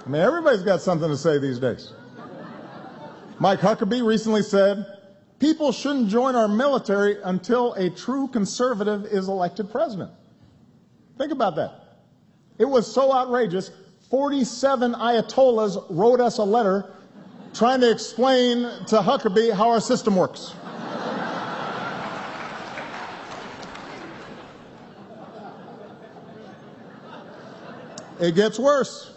I mean, everybody's got something to say these days. Mike Huckabee recently said, people shouldn't join our military until a true conservative is elected president. Think about that. It was so outrageous, 47 Ayatollahs wrote us a letter trying to explain to Huckabee how our system works. It gets worse.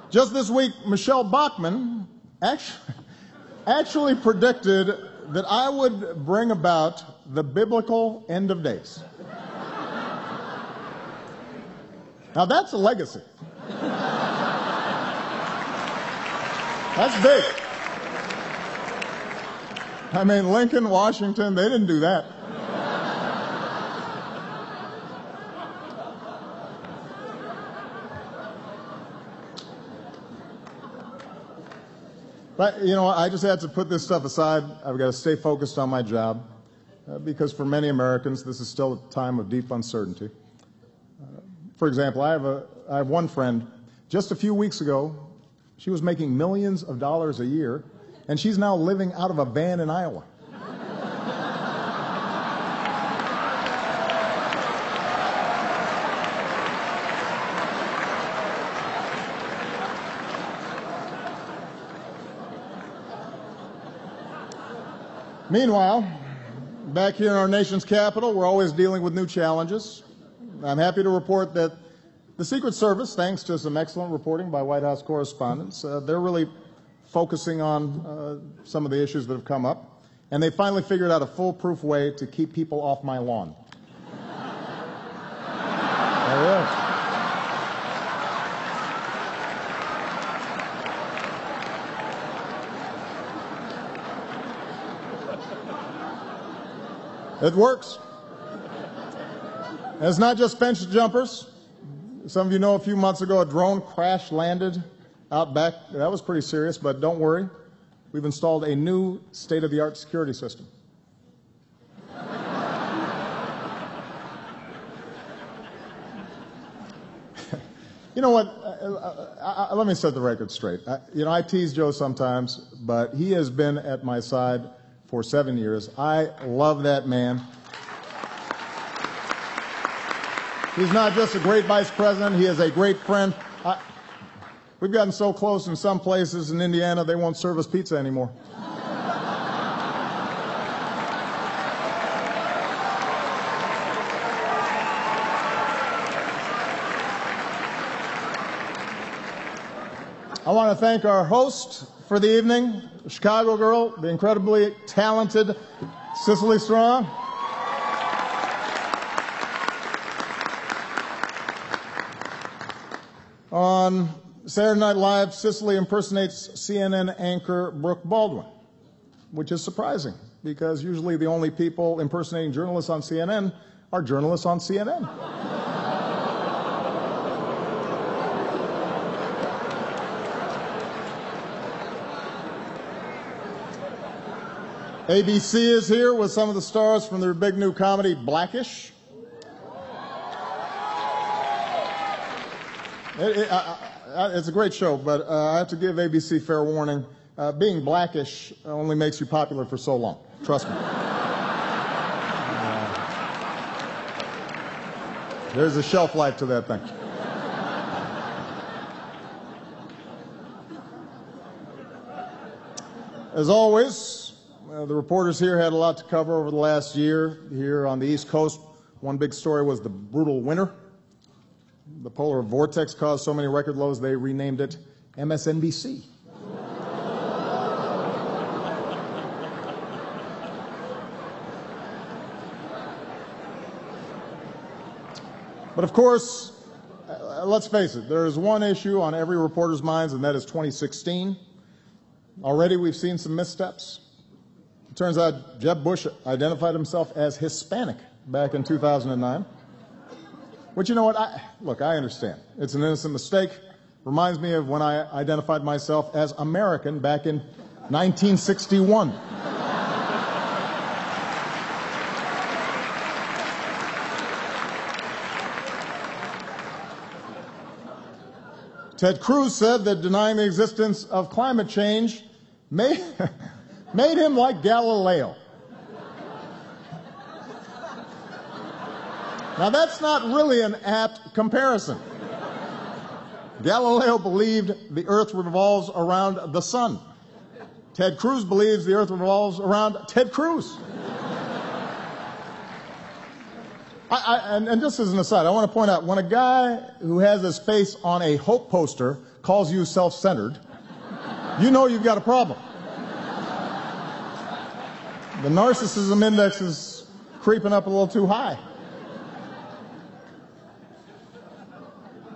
Just this week, Michelle Bachmann actually predicted that I would bring about the biblical end of days. Now that's a legacy. That's big. I mean, Lincoln, Washington, they didn't do that. But, you know, I just had to put this stuff aside. I've got to stay focused on my job because for many Americans, this is still a time of deep uncertainty. For example, I have one friend, just a few weeks ago, she was making millions of dollars a year, and she's now living out of a van in Iowa. Meanwhile, back here in our nation's capital, we're always dealing with new challenges. I'm happy to report that the Secret Service, thanks to some excellent reporting by White House correspondents, they're really focusing on some of the issues that have come up, and they finally figured out a foolproof way to keep people off my lawn. There it is. It works. And it's not just fence jumpers. Some of you know a few months ago a drone crash landed out back. That was pretty serious, but don't worry. We've installed a new state-of-the-art security system. You know what? Let me set the record straight. I tease Joe sometimes, but he has been at my side for 7 years. I love that man. He's not just a great vice president, he is a great friend. We've gotten so close in some places in Indiana, they won't serve us pizza anymore. I want to thank our host for the evening, the Chicago girl, the incredibly talented Cicely Strong. On Saturday Night Live, Cicely impersonates CNN anchor Brooke Baldwin, which is surprising because usually the only people impersonating journalists on CNN are journalists on CNN. ABC is here with some of the stars from their big new comedy, Blackish. It's a great show, but I have to give ABC fair warning. Being Blackish only makes you popular for so long. Trust me. There's a shelf life to that thing. As always, the reporters here had a lot to cover over the last year. Here on the East Coast, one big story was the brutal winter. The polar vortex caused so many record lows, they renamed it MSNBC. But of course, let's face it, there is one issue on every reporter's minds, and that is 2016. Already we've seen some missteps. It turns out Jeb Bush identified himself as Hispanic back in 2009. But you know what? Look, I understand. It's an innocent mistake. Reminds me of when I identified myself as American back in 1961. Ted Cruz said that denying the existence of climate change made him like Galileo. Now, that's not really an apt comparison. Galileo believed the Earth revolves around the sun. Ted Cruz believes the Earth revolves around Ted Cruz. And just as an aside, I want to point out, when a guy who has his face on a hope poster calls you self-centered, you know you've got a problem. The narcissism index is creeping up a little too high.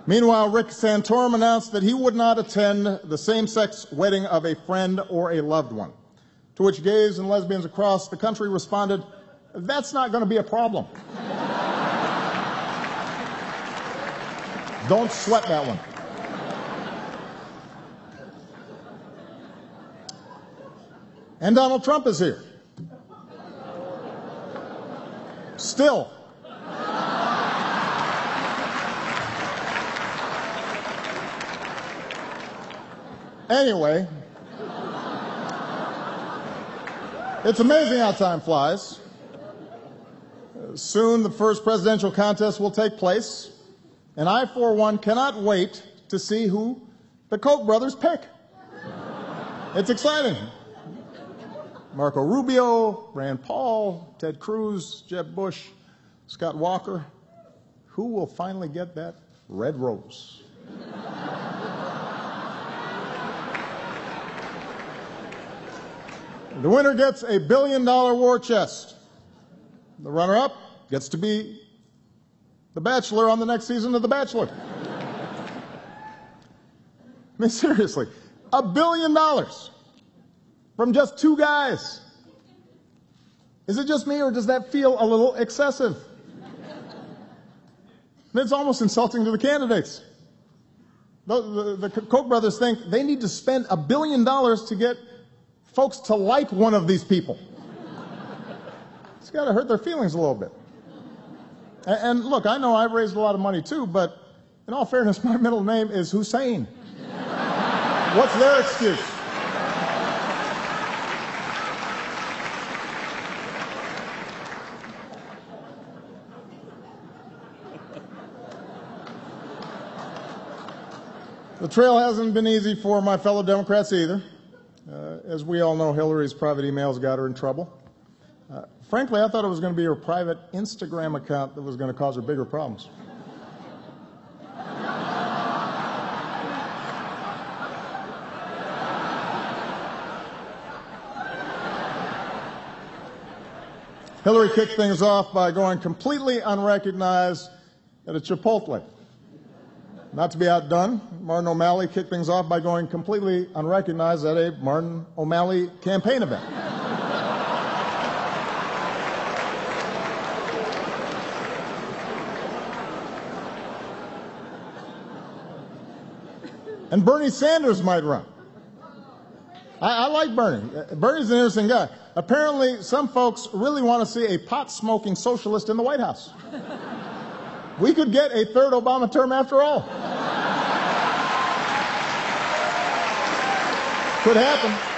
Meanwhile, Rick Santorum announced that he would not attend the same-sex wedding of a friend or a loved one, to which gays and lesbians across the country responded, "That's not going to be a problem." Don't sweat that one. And Donald Trump is here. Still. Anyway, it's amazing how time flies. Soon the first presidential contest will take place, and I, for one, cannot wait to see who the Koch brothers pick. It's exciting. Marco Rubio, Rand Paul, Ted Cruz, Jeb Bush, Scott Walker. Who will finally get that red rose? The winner gets a $1 billion war chest. The runner-up gets to be the Bachelor on the next season of The Bachelor. I mean, seriously, $1 billion from just two guys. Is it just me, or does that feel a little excessive? I mean, it's almost insulting to the candidates. The Koch brothers think they need to spend $1 billion to get folks to like one of these people. It's got to hurt their feelings a little bit. And look, I know I've raised a lot of money too, but in all fairness, my middle name is Hussein. What's their excuse? The trail hasn't been easy for my fellow Democrats either. As we all know, Hillary's private emails got her in trouble. Frankly, I thought it was going to be her private Instagram account that was going to cause her bigger problems. Hillary kicked things off by going completely unrecognized at a Chipotle. Not to be outdone, Martin O'Malley kicked things off by going completely unrecognized at a Martin O'Malley campaign event. And Bernie Sanders might run. I like Bernie. Bernie's an interesting guy. Apparently, some folks really want to see a pot-smoking socialist in the White House. We could get a third Obama term after all. Could happen.